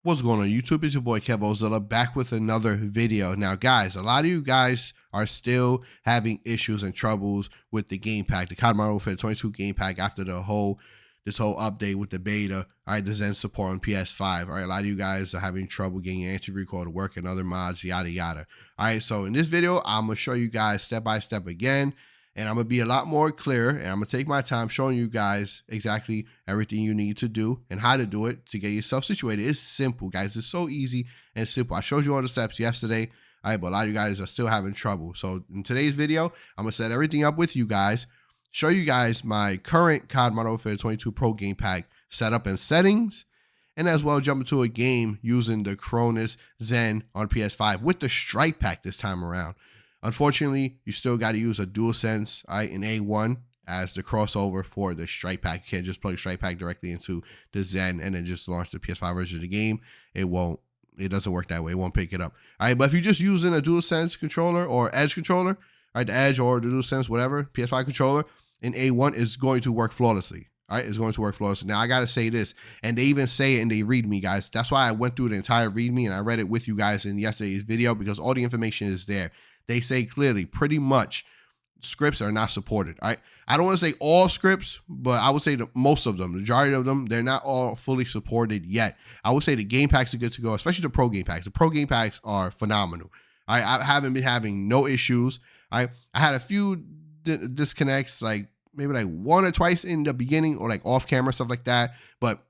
What's going on YouTube? It's your boy kevOzilla back with another video. Now guys, a lot of you guys are still having issues and troubles with the game pack, the COD Modern Warfare 22 game pack after this whole update with the beta. All right, the Zen support on PS5. All right, a lot of you guys are having trouble getting your anti-recoil to work and other mods, yada yada. All right, so in this video, I'm gonna show you guys step by step again. And I'm going to be a lot more clear, and I'm going to take my time showing you guys exactly everything you need to do and how to do it to get yourself situated. It's simple, guys. It's so easy and simple. I showed you all the steps yesterday, all right, but a lot of you guys are still having trouble. So in today's video, I'm going to set everything up with you guys, show you guys my current COD Modern Warfare 22 Pro Game Pack setup and settings, and as well jump into a game using the Cronus Zen on PS5 with the Strike Pack this time around. Unfortunately, you still got to use a DualSense in A1 as the crossover for the Strike Pack. You can't just plug Strike Pack directly into the Zen and then just launch the PS5 version of the game. It doesn't work that way. It won't pick it up. All right, but if you're just using a DualSense controller or Edge controller, right, the Edge or the DualSense, whatever, PS5 controller in A1 is going to work flawlessly. All right, it's going to work flawlessly. Now, I got to say this, and they even say it in the README, guys. That's why I went through the entire README, and I read it with you guys in yesterday's video because all the information is there. They say clearly, pretty much, scripts are not supported. All right, I don't want to say all scripts, but I would say most of them, the majority of them, they're not all fully supported yet. I would say the game packs are good to go, especially the pro game packs. The pro game packs are phenomenal. I haven't been having no issues. I had a few disconnects, like maybe like one or twice in the beginning, or like off camera stuff like that, but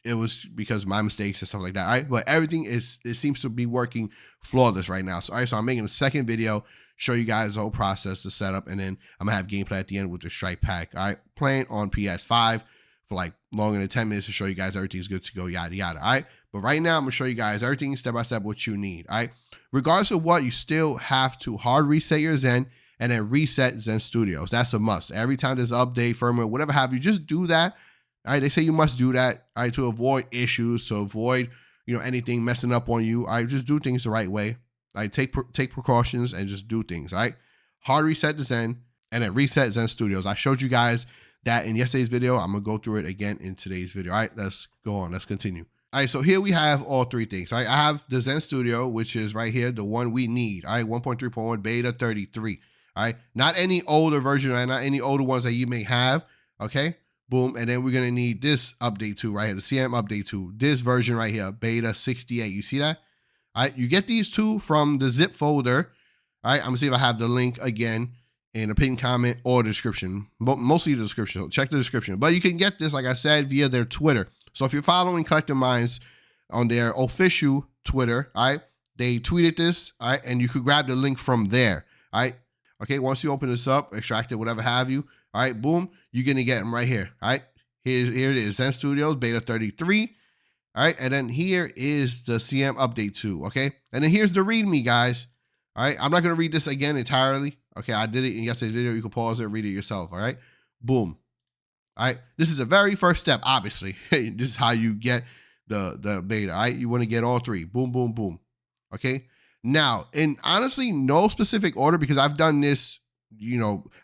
it was because of my mistakes and stuff like that. All right, but everything it seems to be working flawless right now. So all right, so I'm making a second video, show you guys the whole process, the setup, and then I'm gonna have gameplay at the end with the Strike Pack. All right, playing on PS5 for like longer than 10 minutes to show you guys everything's good to go, yada yada. All right, but right now I'm gonna show you guys everything step by step what you need. All right, regardless of what, you still have to hard reset your Zen and then reset Zen Studios. That's a must. Every time there's an update, firmware, whatever have you, just do that. All right, they say you must do that, all right, to avoid issues, to avoid, anything messing up on you. All right, just do things the right way. All right, take precautions and just do things, all right? Hard reset the Zen and then reset Zen Studios. I showed you guys that in yesterday's video. I'm going to go through it again in today's video. All right, let's go on. Let's continue. All right, so here we have all three things. All right, I have the Zen Studio, which is right here, the one we need. All right, 1.3.1 beta 33. All right, not any older version, right? Not any older ones that you may have, okay? Boom, and then we're gonna need this update too, right here, the CM update too. This version right here, beta 68. You see that? All right, you get these two from the zip folder. All right, I'm gonna see if I have the link again in the pinned comment or the description. Mostly the description. So check the description. But you can get this, like I said, via their Twitter. So if you're following Collective Minds on their official Twitter, all right, they tweeted this, all right, and you could grab the link from there. All right. Okay, once you open this up, extract it, whatever have you. All right, boom, you're going to get them right here. All right, here it is, Zen Studios, beta 33. All right, and then here is the CM update 2, okay? And then here's the README, guys. All right, I'm not going to read this again entirely. Okay, I did it in yesterday's video. You can pause it and read it yourself, all right? Boom. All right, this is the very first step, obviously. This is how you get the beta, all right? You want to get all three. Boom, boom, boom. Okay? Now, in honestly, no specific order, because I've done this,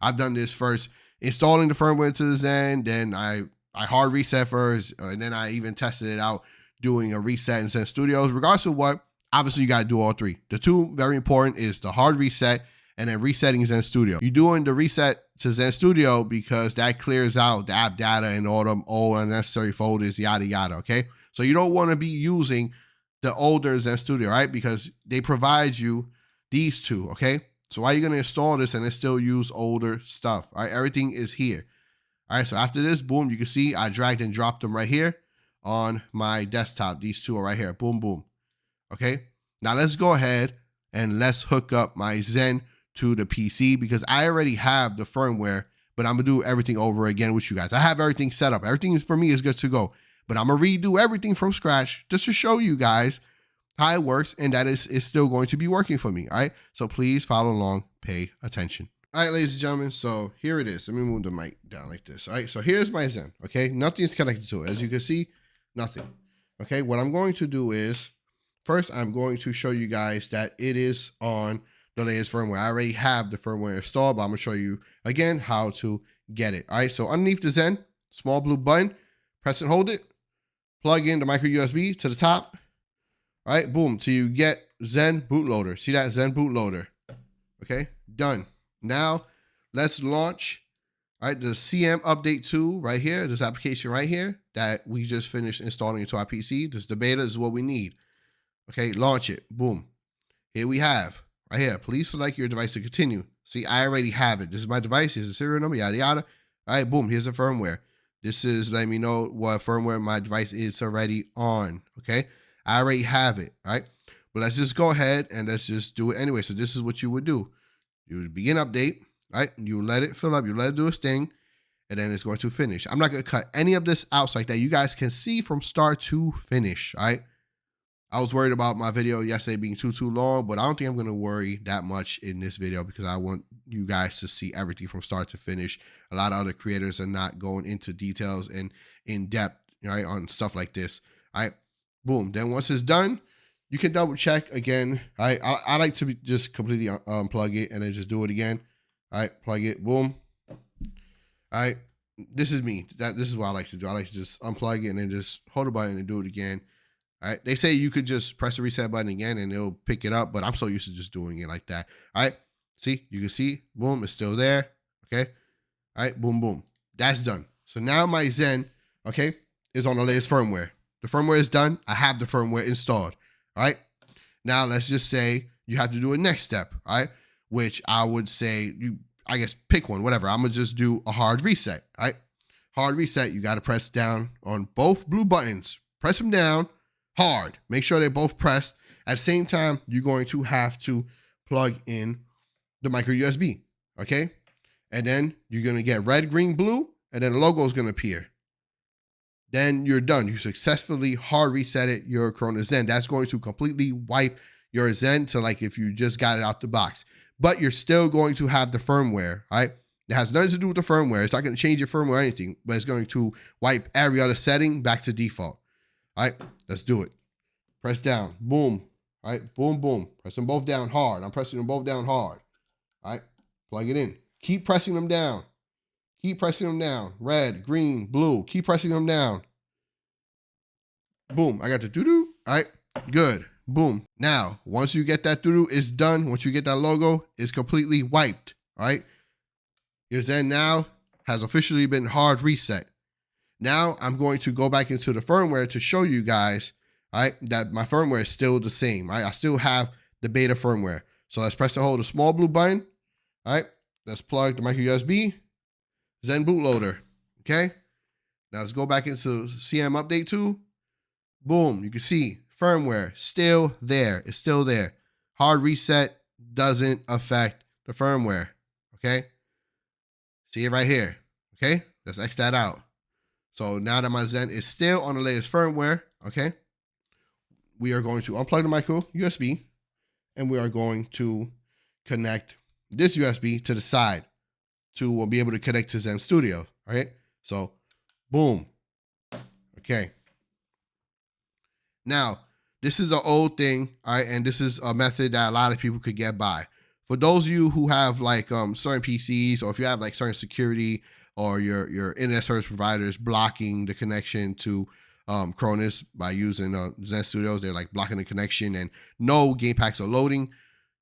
I've done this first, installing the firmware into the Zen, then I hard reset first, and then I even tested it out doing a reset in Zen Studios. Regardless of what, obviously you got to do all three. The two very important is the hard reset and then resetting Zen Studio. You're doing the reset to Zen Studio because that clears out the app data and all them old unnecessary folders, yada yada, okay? So you don't want to be using the older Zen Studio, right? Because they provide you these two, okay? So why are you going to install this and then still use older stuff? All right, everything is here. All right, so after this, boom, you can see I dragged and dropped them right here on my desktop. These two are right here. Boom, boom. Okay, now let's go ahead and let's hook up my Zen to the PC because I already have the firmware, but I'm going to do everything over again with you guys. I have everything set up. Everything for me is good to go, but I'm going to redo everything from scratch just to show you guys how it works, and that is still going to be working for me. All right, so please follow along, pay attention. All right, ladies and gentlemen, so here it is. Let me move the mic down like this. All right, so here's my Zen. Okay, nothing's connected to it. As you can see, nothing. Okay, what I'm going to do is first I'm going to show you guys that it is on the latest firmware. I already have the firmware installed, but I'm gonna show you again how to get it. All right, so underneath the Zen, small blue button, press and hold it, plug in the micro USB to the top, All right, boom, till you get Zen bootloader. See that Zen bootloader? Okay, done. Now let's launch, all right, the CM update 2 right here, this application right here that we just finished installing into our PC. This the beta is what we need. Okay, launch it. Boom. Here we have, right here, please select your device to continue. See, I already have it. This is my device. Here's the serial number, yada, yada. All right, boom, here's the firmware. This is letting me know what firmware my device is already on, okay? I already have it, all right? But let's just go ahead and let's just do it anyway. So this is what you would do. You would begin update, right? You let it fill up, you let it do its thing, and then it's going to finish. I'm not going to cut any of this out so like that you guys can see from start to finish, all right? I was worried about my video yesterday being too long, but I don't think I'm going to worry that much in this video because I want you guys to see everything from start to finish. A lot of other creators are not going into details and in depth, right, on stuff like this. All right, boom. Then once it's done, you can double check again. All right, I like to just completely unplug it and then just do it again. All right, plug it, boom. All right, this is me. This is what I like to do. I like to just unplug it and then just hold the button and do it again. All right. They say you could just press the reset button again and it'll pick it up, but I'm so used to just doing it like that. All right. See, you can see, boom, it's still there. Okay. All right. Boom, boom. That's done. So now my Zen, okay, is on the latest firmware. The firmware is done. I have the firmware installed. All right. Now let's just say you have to do a next step. All right. Which I would say I guess pick one, whatever. I'm going to just do a hard reset. All right. Hard reset. You got to press down on both blue buttons. Press them down hard. Make sure they're both pressed. At the same time, you're going to have to plug in the micro USB, okay? And then you're going to get red, green, blue, and then the logo is going to appear. Then you're done. You successfully hard resetted your Cronus Zen. That's going to completely wipe your Zen to like if you just got it out the box. But you're still going to have the firmware, right? It has nothing to do with the firmware. It's not going to change your firmware or anything, but it's going to wipe every other setting back to default. All right, let's do it. Press down. Boom. All right, boom, boom. Press them both down hard. I'm pressing them both down hard. All right, plug it in. Keep pressing them down. Keep pressing them down. Red, green, blue. Keep pressing them down. Boom. I got the doo-doo. All right, good. Boom. Now, once you get that doo-doo, it's done. Once you get that logo, it's completely wiped. All right, your Zen now has officially been hard reset. Now I'm going to go back into the firmware to show you guys, all right, that my firmware is still the same. Right? I still have the beta firmware. So let's press and hold the small blue button. All right, let's plug the micro USB, Zen bootloader. Okay, now let's go back into CM update 2. Boom, you can see firmware still there. It's still there. Hard reset doesn't affect the firmware. Okay, see it right here. Okay, let's X that out. So now that my Zen is still on the latest firmware, okay, we are going to unplug the micro USB and we are going to connect this USB to the side to be able to connect to Zen Studio. All right. So boom. Okay. Now, this is an old thing. All right. And this is a method that a lot of people could get by. For those of you who have like certain PCs, or if you have like certain security or your internet service providers blocking the connection to Cronus by using Zen Studios, they're like blocking the connection and no game packs are loading,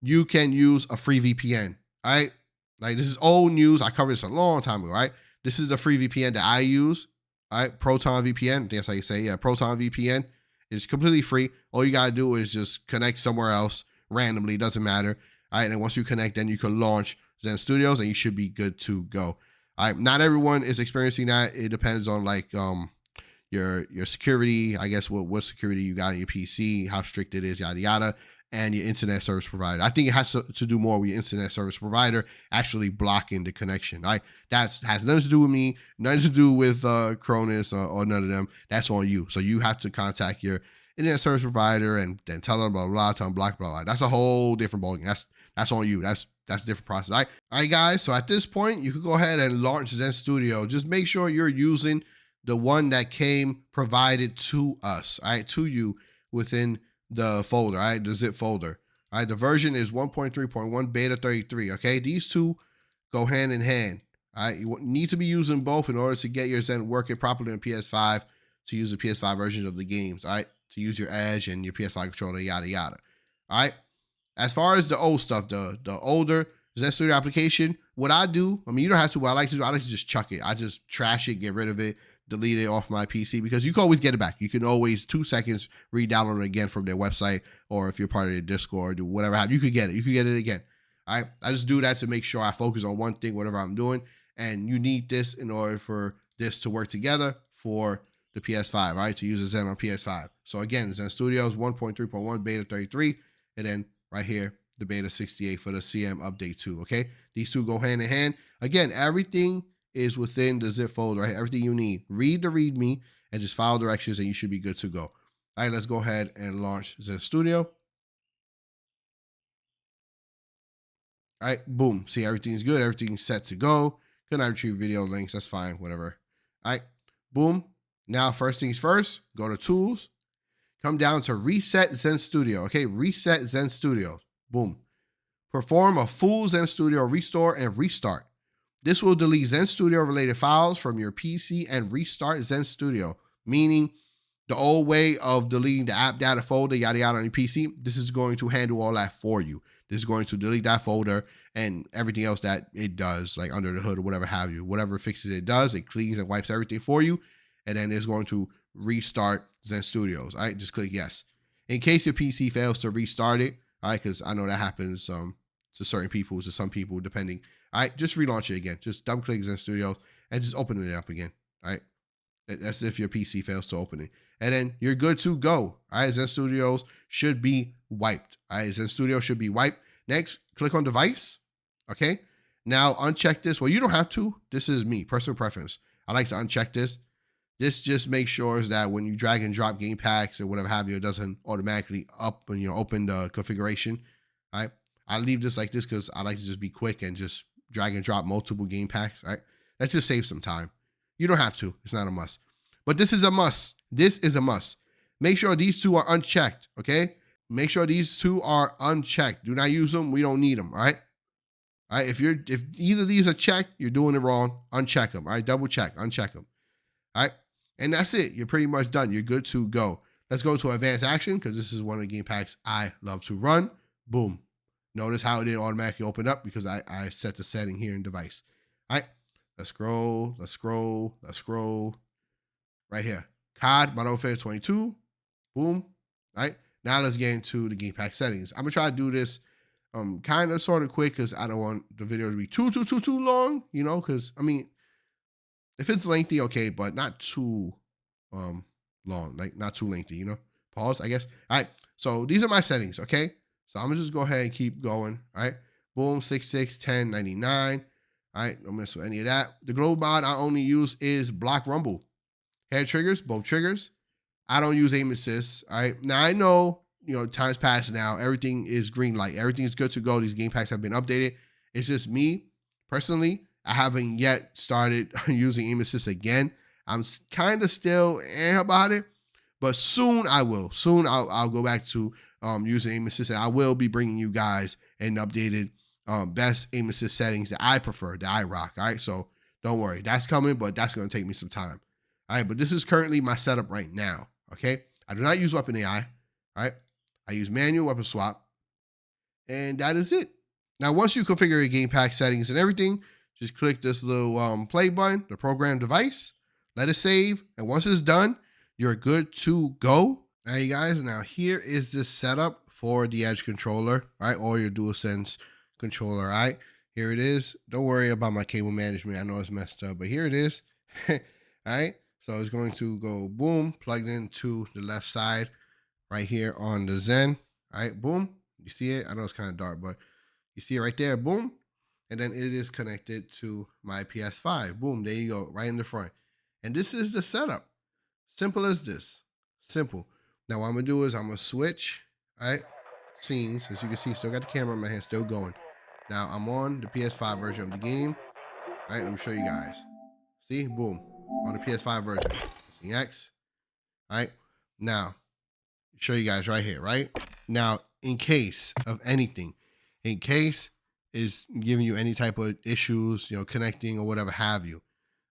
you can use a free VPN, all right? Like this is old news. I covered this a long time ago, right? This is the free VPN that I use, all right? Proton VPN, I think that's how you say it. Yeah, Proton VPN. It's completely free. All you gotta do is just connect somewhere else randomly, doesn't matter, all right? And once you connect, then you can launch Zen Studios and you should be good to go. All right, not everyone is experiencing that. It depends on like your security, I guess what security you got on your PC, how strict it is, yada yada, and your internet service provider. I think it has to do more with your internet service provider actually blocking the connection. Right, that has nothing to do with me, nothing to do with Cronus or none of them. That's on you. So you have to contact your internet service provider and then tell them blah blah, tell them block blah blah. That's a whole different ballgame. That's on you. That's a different process. All right, guys. So at this point, you can go ahead and launch Zen Studio. Just make sure you're using the one that came provided to us, all right, to you within the folder, all right, the zip folder. All right, the version is 1.3.1 beta 33. Okay, these two go hand in hand. All right, you need to be using both in order to get your Zen working properly on PS5 to use the PS5 versions of the games. All right, to use your Edge and your PS5 controller, yada yada. All right. As far as the old stuff, the older Zen Studio application, what I do, I mean, you don't have to, what I like to do, I like to just chuck it. I just trash it, get rid of it, delete it off my PC, because you can always get it back. You can always 2 seconds re-download it again from their website, or if you're part of their Discord or whatever, you could get it. You could get it again. All right. I just do that to make sure I focus on one thing, whatever I'm doing. And you need this in order for this to work together for the PS5, right? To use a Zen on PS5. So again, Zen Studios 1.3.1 beta 33, and then right here, the beta 68 for the CM update 2, okay? These two go hand in hand. Again, everything is within the zip folder, right? Everything you need. Read the README and just follow directions and you should be good to go. All right, let's go ahead and launch Zen Studio. All right, boom. See, everything's good. Everything's set to go. Can I retrieve video links? That's fine, whatever. All right, boom. Now, first things first, go to Tools. Come down to Reset Zen Studio, okay? Reset Zen Studio. Boom. Perform a full Zen Studio restore and restart. This will delete Zen Studio related files from your PC and restart Zen Studio, meaning the old way of deleting the app data folder, yada yada on your PC, this is going to handle all that for you. This is going to delete that folder and everything else that it does, like under the hood or whatever have you. Whatever fixes it does, it cleans and wipes everything for you, and then it's going to restart Zen Studios. All right, just click yes. In case your PC fails to restart it, all right, because I know that happens to certain people, to some people, depending. All right, just relaunch it again. Just double click Zen Studios and just open it up again. All right, that's if your PC fails to open it. And then you're good to go. All right, Zen Studios should be wiped. All right, Zen Studio should be wiped. Next, click on device. Okay, now uncheck this. Well, you don't have to. This is me, personal preference. I like to uncheck this. This just makes sure that when you drag and drop game packs or whatever have you, it doesn't automatically open the configuration. All right, I leave this like this because I like to just be quick and just drag and drop multiple game packs. All right, that just saves some time. You don't have to. It's not a must. But this is a must. This is a must. Make sure these two are unchecked, okay? Make sure these two are unchecked. Do not use them. We don't need them, all right? All right, if either of these are checked, you're doing it wrong. Uncheck them, all right? Double check, uncheck them, all right? And that's it. You're pretty much done. You're good to go. Let's go to advanced action because this is one of the game packs I love to run. Boom. Notice how it didn't automatically open up because I set the setting here in device. All right, let's scroll, let's scroll, let's scroll. Right here, COD Modern Warfare 22. Boom. All right, now let's get into the game pack settings. I'm gonna try to do this kind of sort of quick because I don't want the video to be too long, you know, because I mean, if it's lengthy, okay, but not too long, like not too lengthy, you know. Pause, I guess. All right, so these are my settings, okay? So I'm gonna just go ahead and keep going. All right, boom, 66, 10, 99. All right, don't mess with any of that. The global mod I only use is block rumble. Head triggers, both triggers. I don't use aim assist. All right, now I know, you know, time's passed now. Everything is green light. Everything is good to go. These game packs have been updated. It's just me personally. I haven't yet started using aim assist again. I'm kind of still about it, but soon I will. Soon I'll go back to using aim assist, and I will be bringing you guys an updated best aim assist settings that I prefer, that I rock. All right, so don't worry, that's coming, but that's going to take me some time. All right, but this is currently my setup right now. Okay, I do not use weapon AI. All right, I use manual weapon swap, and that is it. Now, once you configure your game pack settings and everything, just click this little play button, the program device, let it save, and once it's done, you're good to go. Now, you guys, now here is the setup for the Edge controller, right? Or your DualSense controller, right? Here it is. Don't worry about my cable management. I know it's messed up, but here it is. All right. So it's going to go boom, plugged into the left side right here on the Zen. All right, boom. You see it? I know it's kind of dark, but you see it right there. Boom. And then it is connected to my PS5. Boom. There you go. Right in the front. And this is the setup. Simple as this. Simple. Now what I'm going to do is I'm going to switch, all right, scenes. As you can see, still got the camera in my hand, still going. Now I'm on the PS5 version of the game. All right, let me show you guys. See? Boom. On the PS5 version. X. All right. Now, show you guys right here, right? Now, in case of anything, in case is giving you any type of issues, you know, connecting or whatever have you.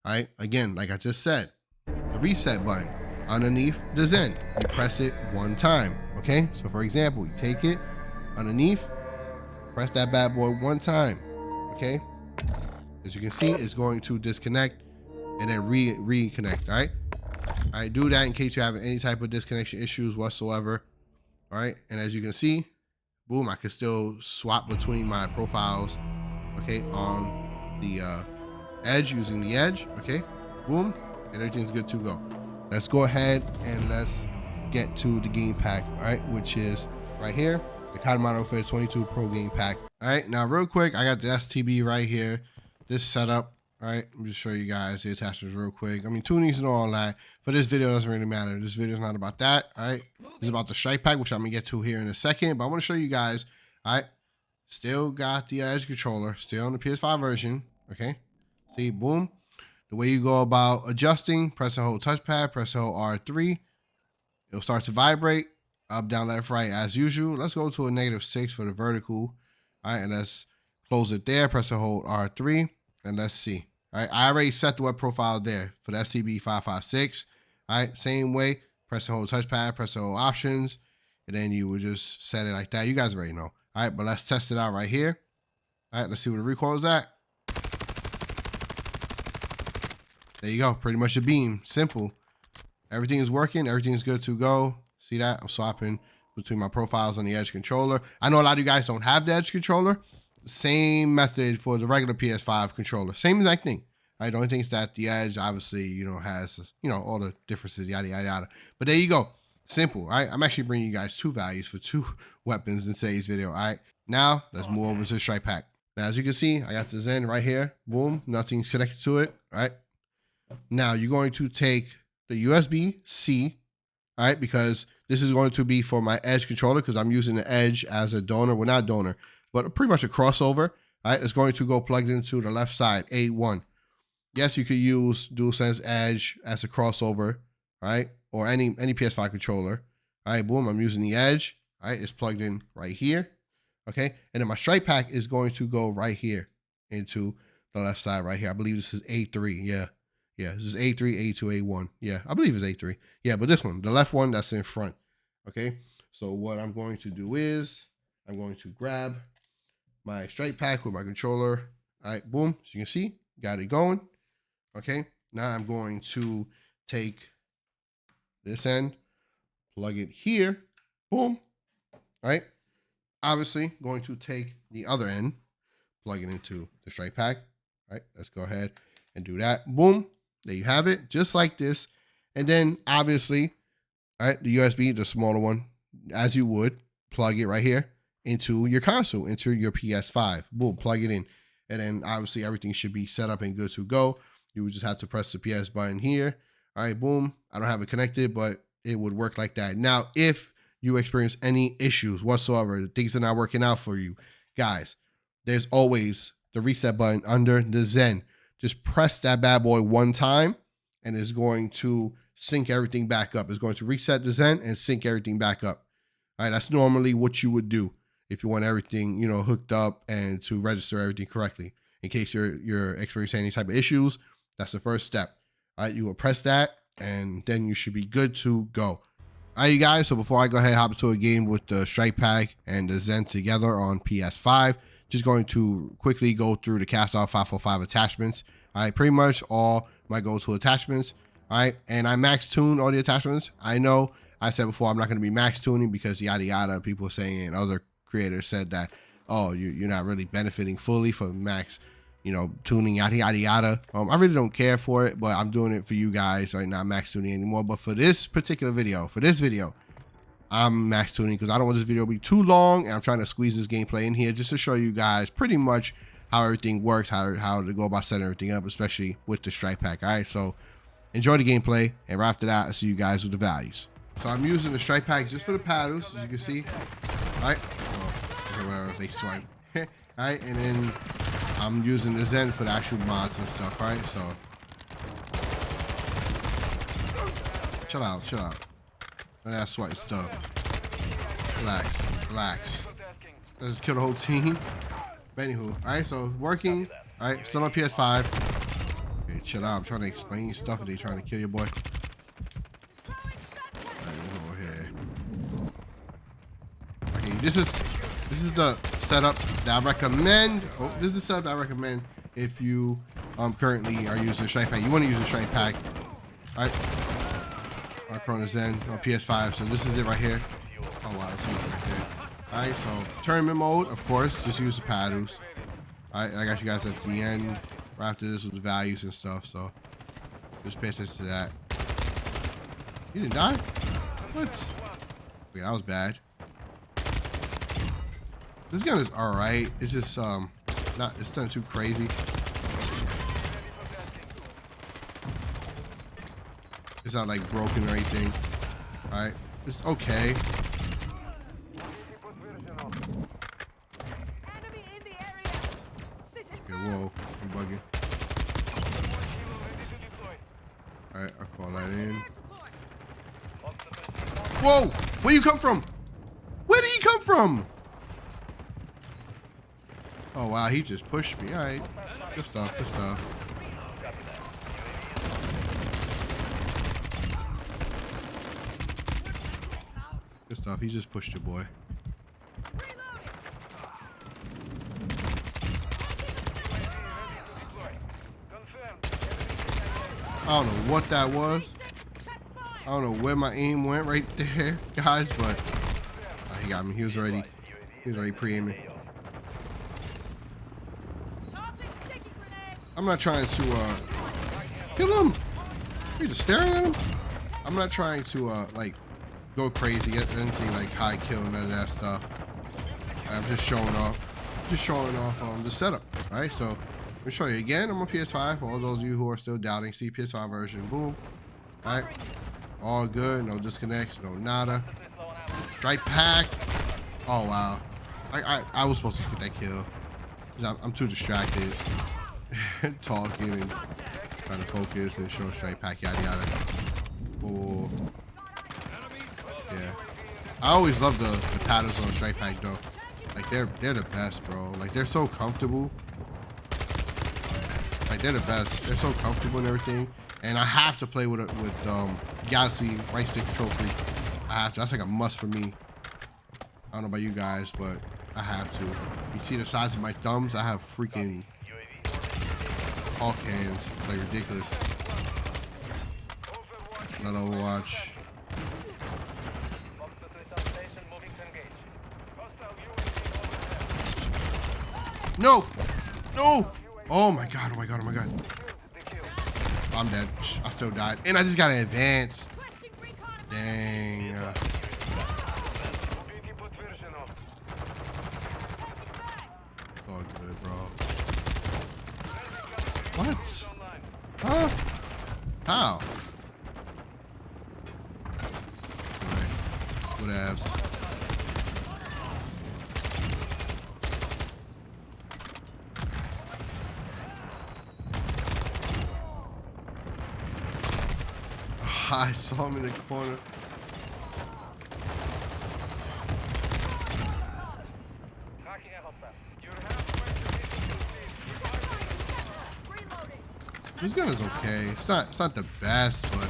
All right. Again, like I just said, the reset button. underneath the Zen. You press it one time, okay? So for example, you take it underneath, press that bad boy one time, okay? As you can see, it's going to disconnect and then reconnect, all right? All right, do that in case you're having any type of disconnection issues whatsoever, all right? And as you can see, boom, I can still swap between my profiles, okay, on the edge, using the edge, okay? Boom, and everything's good to go. Let's go ahead and let's get to the game pack, all right, which is right here, the COD Modern Warfare 22 Pro game pack. All right, now real quick, I got the STB right here, this setup, all right? Let me just show you guys the attachments real quick. I mean, tunings and all that. For this video, doesn't really matter. This video is not about that, all right? It's about the strike pack, which I'm gonna get to here in a second. But I want to show you guys, all right? Still got the edge controller, still on the PS5 version, okay? See, boom. The way you go about adjusting, press and hold touchpad, press and hold R3. It'll start to vibrate, up, down, left, right, as usual. Let's go to a -6 for the vertical, all right? And let's close it there, press and hold R3, and let's see. All right, I already set the web profile there for the STB556. All right, same way, press and hold touchpad, press and hold options, and then you would just set it like that. You guys already know. All right, but let's test it out right here. All right, let's see where the recoil is at. There you go, pretty much a beam, simple. Everything is working, everything is good to go. See that? I'm swapping between my profiles on the edge controller. I know a lot of you guys don't have the edge controller. Same method for the regular PS5 controller. Same exact thing. Right? The only thing is that the edge obviously, has, all the differences, yada, yada, yada. But there you go. Simple, right? I'm actually bringing you guys 2 values for 2 weapons in today's video, all right? Now, let's move over to the strike pack. Now, as you can see, I got the Zen right here. Boom, nothing's connected to it, all right? Now, you're going to take the USB-C, all right? Because this is going to be for my edge controller because I'm using the edge as a donor. Well, not donor, but pretty much a crossover. All right, it's going to go plugged into the left side, A1. Yes, you could use DualSense Edge as a crossover, all right, or any PS5 controller. All right, boom, I'm using the Edge. All right, it's plugged in right here, okay? And then my strike pack is going to go right here into the left side right here. I believe this is A3, yeah. Yeah, this is A3, A2, A1. Yeah, I believe it's A3. Yeah, but this one, the left one, that's in front, okay? So what I'm going to do is I'm going to grab my strike pack with my controller. All right, boom. So you can see, got it going. Okay, now I'm going to take this end, plug it here, boom. All right, obviously going to take the other end, plug it into the strike pack. All right, let's go ahead and do that. Boom, there you have it, just like this. And then obviously, all right, the USB, the smaller one, as you would, plug it right here into your console, into your PS5. Boom, plug it in. And then obviously everything should be set up and good to go. You would just have to press the PS button here. All right, boom. I don't have it connected, but it would work like that. Now, if you experience any issues whatsoever, things are not working out for you, guys, there's always the reset button under the Zen. Just press that bad boy one time and it's going to sync everything back up. It's going to reset the Zen and sync everything back up. All right, that's normally what you would do if you want everything, hooked up and to register everything correctly. In case you're experiencing any type of issues, that's the first step. All right, you will press that and then you should be good to go. All right, you guys, so before I go ahead and hop into a game with the strike pack and the Zen together on PS5, just going to quickly go through the Kastov 545 attachments. All right, pretty much all my go-to attachments. All right, and I max tuned all the attachments. I know I said before I'm not going to be max tuning because yada yada. People saying, and other creators said that, oh, you're not really benefiting fully from max, tuning, yada yada yada. I really don't care for it, but I'm doing it for you guys. Right, not max tuning anymore. But for this particular video, I'm max tuning because I don't want this video to be too long, and I'm trying to squeeze this gameplay in here just to show you guys pretty much how everything works, how to go about setting everything up, especially with the strike pack. All right, so enjoy the gameplay, and right after that, I'll see you guys with the values. So I'm using the strike pack just for the paddles, as you can see. All right, okay, whatever, they swipe. All right, and then I'm using the Zen for the actual mods and stuff. All right, so chill out. And that's sweating stuff. Relax. Let's just kill the whole team. But anywho, all right, so working. All right, still on PS5. Okay, chill out. I'm trying to explain stuff and they trying to kill your boy. This is the setup that I recommend. Oh, this is the setup that I recommend if you currently are using a strike pack. You want to use a strike pack. All right. Our Cronus Zen on PS5. So this is it right here. Oh wow, that's it right there. All right, so tournament mode, of course, just use the paddles. All right, I got you guys at the end right after this with the values and stuff. So just pay attention to that. You didn't die? What? Okay, that was bad. This gun is all right. It's just it's not too crazy. It's not like broken or anything. All right, it's okay. Okay, whoa, I'm bugging. All right, I'll call that in. Whoa, where you come from? Where did he come from? Oh wow, he just pushed me. All right, good stuff, good stuff. Good stuff. He just pushed your boy. I don't know what that was. I don't know where my aim went right there, guys, but he got me. He was already pre-aiming. I'm not trying to kill him. He's just staring at him. I'm not trying to like go crazy, get anything like high kill, none of that stuff. I'm just showing off the setup. All right, so let me show you again. I'm on PS5. For all those of you who are still doubting, see PS5 version. Boom. All right, all good. No disconnects. No nada. Strike pack. Oh wow. I was supposed to get that kill. I'm too distracted, talking and trying to focus and show strike pack. Yada yada. Whoa. Yeah, I always love the paddles on strike pack though. Like they're the best, bro. Like they're so comfortable. Like they're the best. They're so comfortable and everything. And I have to play with Galaxy right stick control free. I have to. That's like a must for me. I don't know about you guys, but I have to. You see the size of my thumbs? I have freaking Hulk hands. It's like ridiculous. Not Overwatch. No! No! Oh my god, oh my god, oh my god. I'm dead. I still died. And I just got an advance. Dang. Oh, good, bro. What? Huh? How? Alright. Whatevs. I saw him in the corner. This gun is okay. It's not the best, but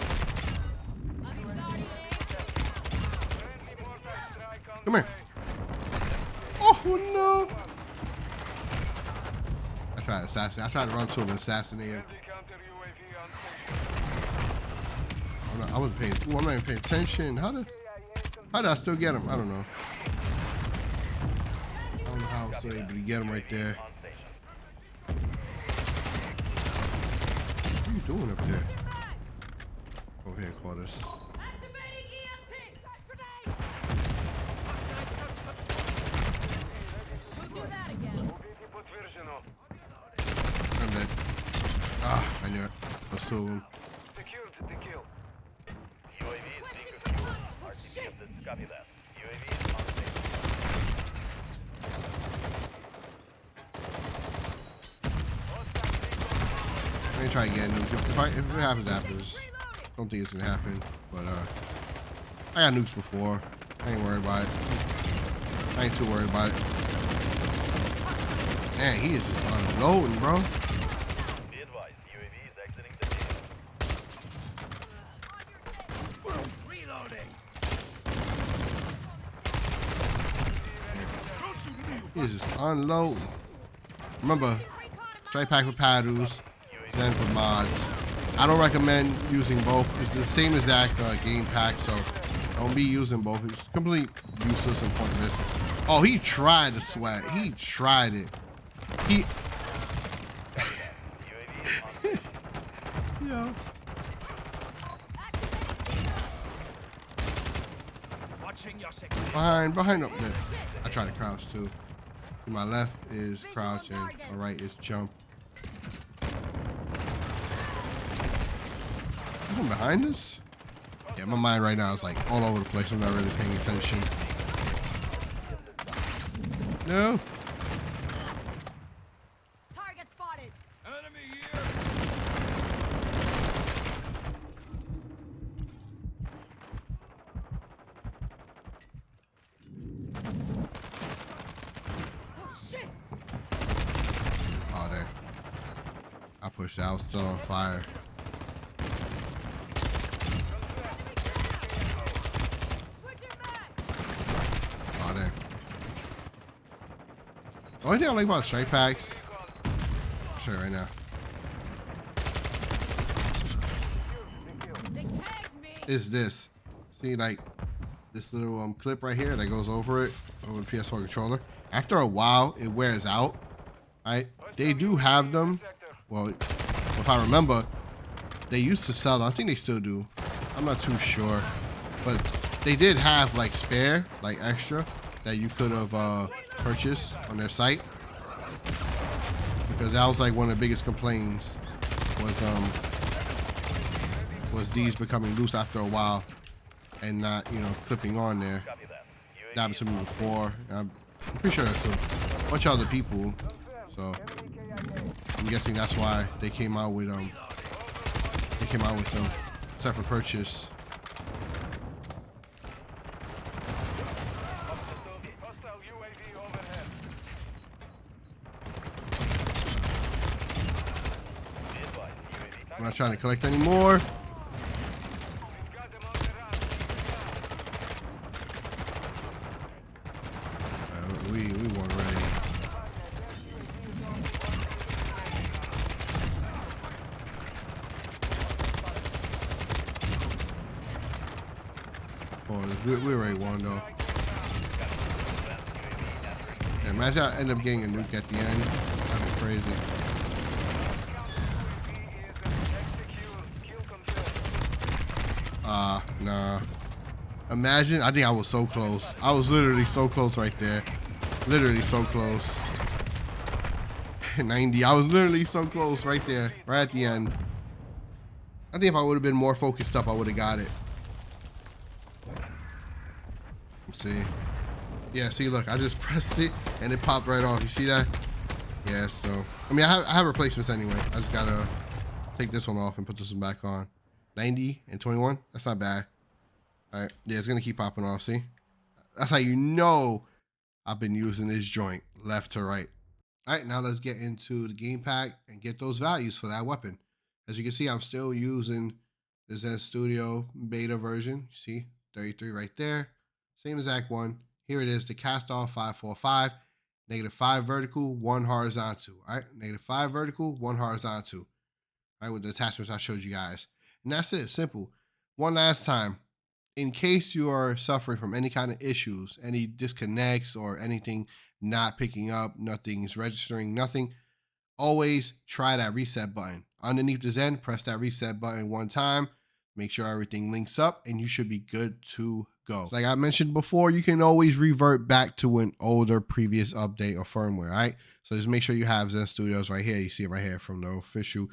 come here. Oh no! I tried to assassinate. I tried to run to him and assassinate him. I wasn't paying. Ooh, I'm not even paying attention. How did I still get him? I don't know. I don't know how I was able to get him right there. What are you doing up there? Over here, quarters. I'm dead. Ah, I knew it. Let's two of them. Copy that. UAV is on station. Let me try again. If it happens after this, don't think it's gonna happen. But I got nukes before. I ain't worried about it. I ain't too worried about it. Man, he is just unloading, bro. Be advised, UAV is exiting the field. Reloading. He's just unloading. Remember, strike pack with paddles, Zen for mods. I don't recommend using both. It's the same exact game pack, so don't be using both. It's complete useless and pointless. Oh, he tried to sweat. He tried it. He. Yo. Behind up there. I try to crouch too. To my left is crouch and my right is jump. Someone behind us? Yeah, my mind right now is like all over the place. I'm not really paying attention. No. Target spotted. Enemy here. Oh shit. Oh, there. I pushed it. I was still on fire. Oh, there. The only thing I like about strike packs, I'll show you right now. They tagged me. Is this. See, like, this little clip right here that goes over it, over the PS4 controller. After a while, it wears out, right? They do have them. Well, if I remember, they used to sell them. I think they still do. I'm not too sure. But they did have, like, spare, like, extra that you could have purchased on their site. Because that was, like, one of the biggest complaints was these becoming loose after a while and not, you know, clipping on there. That happened to me before. I'm pretty sure that's a bunch of other people. So I'm guessing that's why they came out with them separate purchase. Hostile UAV overhead. I'm not trying to collect any more. Got them on the run. We weren't ready. Oh, we already won though. Yeah, imagine I end up getting a nuke at the end. That'd be crazy. Nah. Imagine, I think I was so close. I was literally so close right there. Literally so close. 90. I was literally so close right there, right at the end. I think if I would have been more focused up, I would have got it. Let's see. Yeah, see, look, I just pressed it and it popped right off. You see that? Yeah, so, I mean, I have replacements anyway. I just gotta take this one off and put this one back on. 90 and 21. That's not bad. All right. Yeah, it's going to keep popping off. See? That's how you know I've been using this joint left to right. All right. Now let's get into the game pack and get those values for that weapon. As you can see, I'm still using the Zen Studio beta version. See? 33 right there. Same exact one. Here it is. The Kastov 545. -5 vertical, 1 horizontal. All right. -5 vertical, 1 horizontal. All right. With the attachments I showed you guys. And that's it, simple. One last time, in case you are suffering from any kind of issues, any disconnects or anything not picking up, nothing's registering, nothing, always try that reset button. Underneath the Zen, press that reset button one time, make sure everything links up, and you should be good to go. Like I mentioned before, you can always revert back to an older previous update or firmware, all right? So just make sure you have Zen Studios right here. You see it right here from the official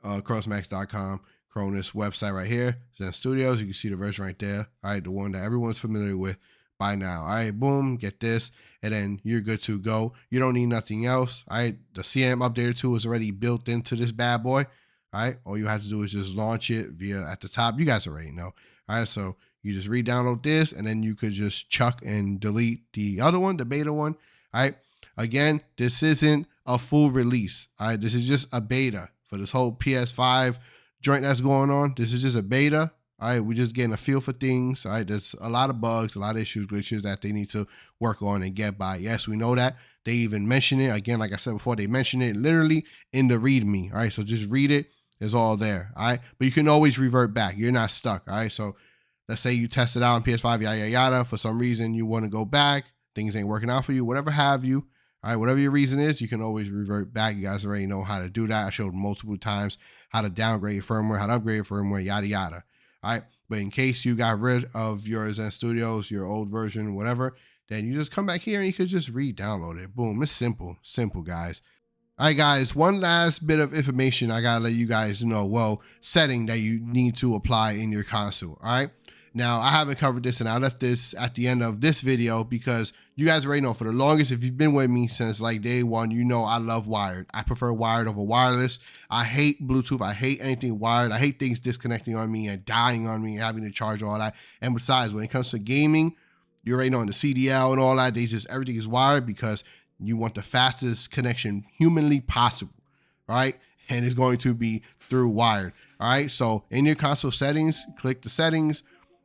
CronusMax.com. Cronus website right here, Zen Studios. You can see the version right there. All right, the one that everyone's familiar with by now. All right, boom, get this, and then you're good to go. You don't need nothing else. All right, the CM Updater 2 is already built into this bad boy. All right, all you have to do is just launch it via at the top. You guys already know. All right, so you just re-download this, and then you could just chuck and delete the other one, the beta one. All right, again, this isn't a full release. All right, this is just a beta for this whole PS5 joint that's going on. This is just a beta. All right, we're just getting a feel for things. All right, there's a lot of bugs, a lot of issues, glitches that they need to work on and get by. Yes, we know that. They even mention it. Again, like I said before, they mention it literally in the README. All right, so just read it. It's all there. All right, but you can always revert back. You're not stuck. All right, so let's say you test it out on PS5, yada, yada, yada. For some reason, you want to go back. Things ain't working out for you, whatever have you. All right, whatever your reason is, you can always revert back. You guys already know how to do that. I showed multiple times how to downgrade your firmware, how to upgrade your firmware, yada, yada. All right. But in case you got rid of your Zen Studios, your old version, whatever, then you just come back here and you could just re-download it. Boom. It's simple. Simple, guys. All right, guys, one last bit of information I got to let you guys know. Well, setting that you need to apply in your console. All right. Now, I haven't covered this, and I left this at the end of this video because you guys already know for the longest, if you've been with me since like day one, you know I love wired. I prefer wired over wireless. I hate Bluetooth. I hate anything wired. I hate things disconnecting on me and dying on me and having to charge all that. And besides, when it comes to gaming, you already know in the CDL and all that, everything is wired because you want the fastest connection humanly possible, right? And it's going to be through wired, all right? So in your console settings, click the settings,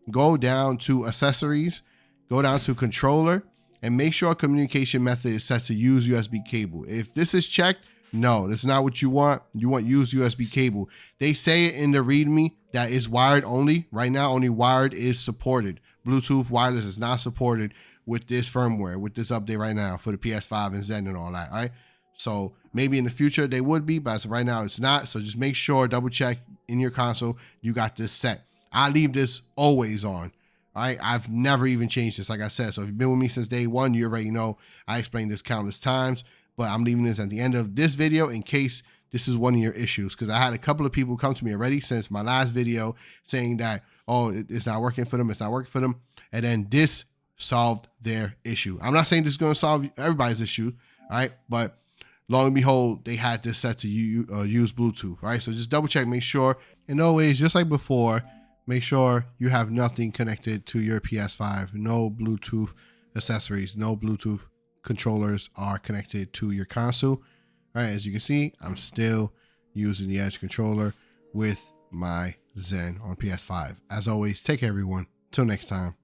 go down to accessories, go down to controller, and make sure communication method is set to use USB cable. If this is checked, no, that's not what you want. You want use USB cable. They say it in the README that is wired only. Right now, only wired is supported. Bluetooth wireless is not supported with this firmware, with this update right now for the PS5 and Zen and all that, all right? So maybe in the future they would be, but as of right now it's not. So just make sure, double check in your console, you got this set. I leave this always on. All right, I've never even changed this, like I said. So if you've been with me since day one, you already know I explained this countless times, but I'm leaving this at the end of this video in case this is one of your issues, because I had a couple of people come to me already since my last video saying that, oh, it's not working for them, it's not working for them, and then this solved their issue. I'm not saying this is going to solve everybody's issue, all right, but long and behold, they had this set to use Bluetooth, all right? So just double check, make sure, and always, just like before, make sure you have nothing connected to your PS5. No Bluetooth accessories, no Bluetooth controllers are connected to your console. All right, as you can see, I'm still using the Edge controller with my Zen on PS5. As always, take care, everyone. Till next time.